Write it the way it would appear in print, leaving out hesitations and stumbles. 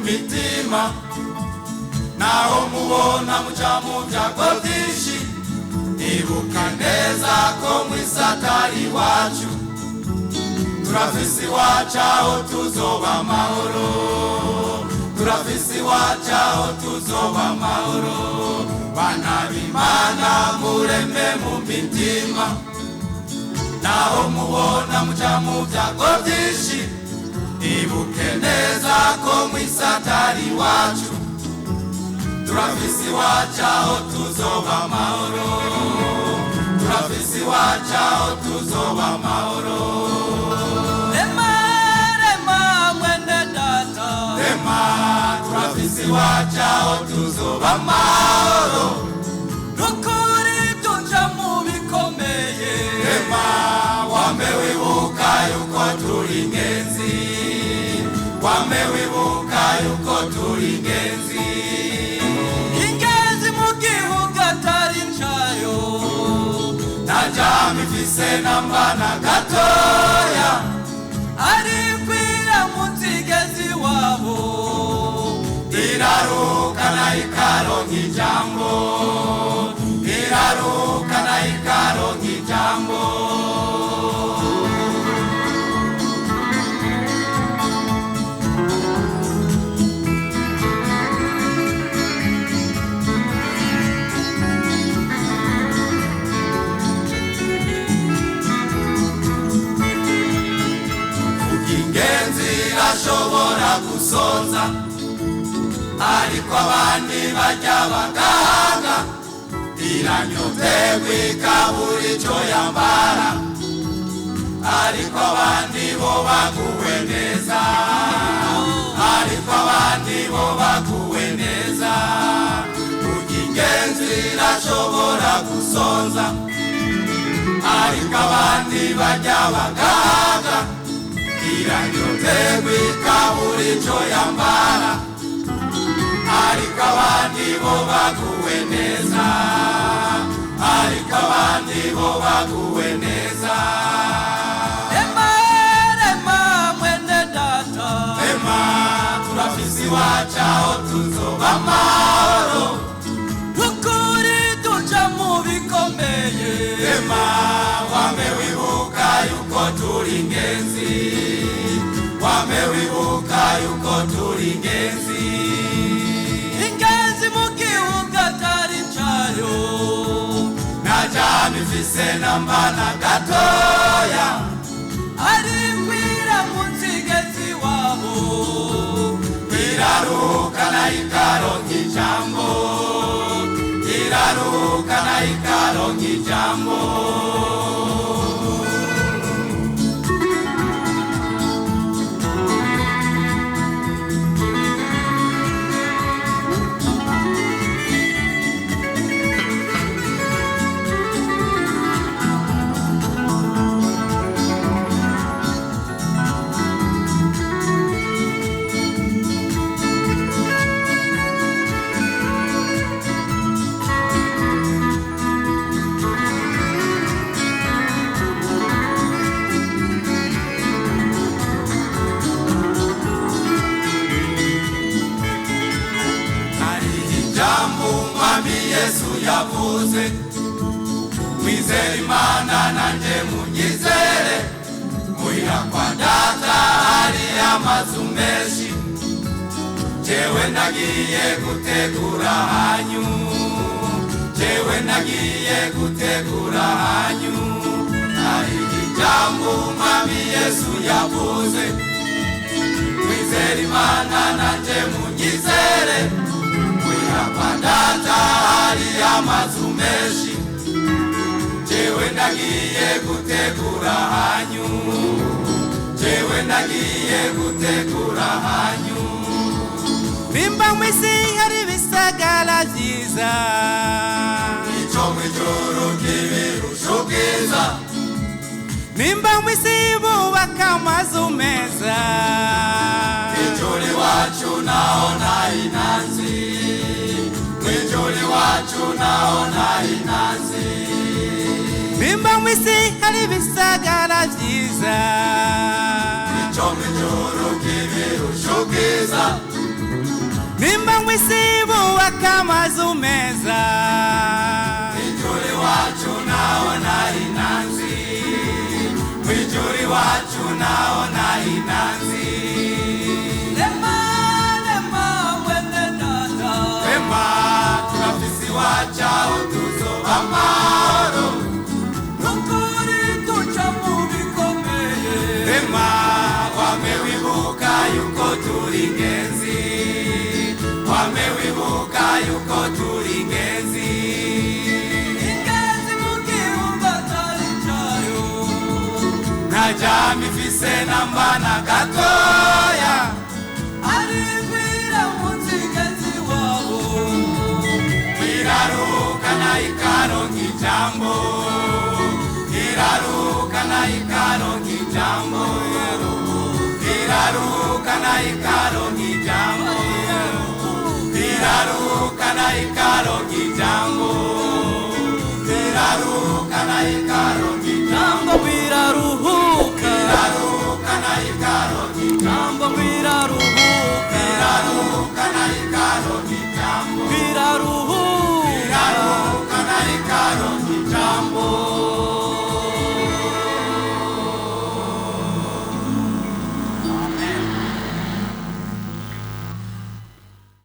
mitima naho mubona muca mu byago byinshi ibuka neza ko mwisatari wacu turafise iwacu aho tuzoba amahoro turafise iwacu aho tuzoba amahoro bana b'Imana mureme mu mitima naho mubona muca mu byago byinshi ibuke neza ko mwisatari wacu turafise iwacu aho tuzoba amahoro turafise iwacu aho tuzoba amahoro rema mwene data rema turafise iwacu aho tuzoba amahoro nukuri tuja mu bikomeye rema wame wibuka yuko turi ingenzi wame wibuka yuko turi ingenzi mu gihugu atari ncayo najami mfise nambana gatoya ariko iramutsigezi wabo iraruka na ikaronka ijambo iraruka na ikaronka ijambo ashobora gusonza ariko abandi bajya bagahaga iranyoterwa ikabura ico yambara ariko abandi bo baguwe neza ariko abandi bo baguwe neza burya ingenzi irashobora gusonza ariko abandi bajya bagahaga iranyoterwa ikabura ico yambara ariko abandi bo baguwe neza ariko abandi bo baguwe neza rema mwene data rema turafise iwacu aho tuzoba amahoro nukuri tuja mu bikomeye rema wame wibuka yuko turi ingenzi wame wibuka yuko turi ingenzi mu gihugu atari ncayo najami mfise nambana gatoya ariko iramutsigezi wabo iraruka na ikaronka ijambo iraruka na ikaronka ijambo Yesu yavuze mwizere Imana nanje munyizere muhira kwa data hari amazu menshi jewe nagiye gutegura hanyu jewe nagiye gutegura hanyu hari ijambo Mwami Yesu yavuze mwizere Imana nanje munyizere muhira kwa data hari amazu menshi jewe ndagiye gutegura hanyu, jewe ndagiye gutegura hanyu. Nimba mwisi hari ibisagara vyiza, ico mw'ijuru ry'ibirusho bwiza. nimba mwisi bubaka amazu meza, mw'ijuru iwacu naho nta intanzi, mw'ijuru iwacu naho nta intanzi. nimba mwisi hari ibisagara vyiza, ico mw'ijuru ry'ibirusho bwiza. nimba mwisi bubaka amazu meza, mw'ijuru iwacu naho nta intanzi, mw'ijuru iwacu naho nta intanzi. Rema, rema, wene data, Rema, turafise iwacu aho tuzoba amahoro. nukuri tuca mu bikomeye. Rema, wame wibuka yuko turi ingenzi, wame wibuka yuko turi ingenzi. Ingenzi mu gihugu atari cayo, nta jambo ifise namba na gatoya, aribwira munsi ingenzi wabo, iraruka na ikaronka ijambo, iraruka na ikaronka ijambo, iraruka na ikaronka ijambo, iraruka na ikaronka ijambo, iraruka na ikaronka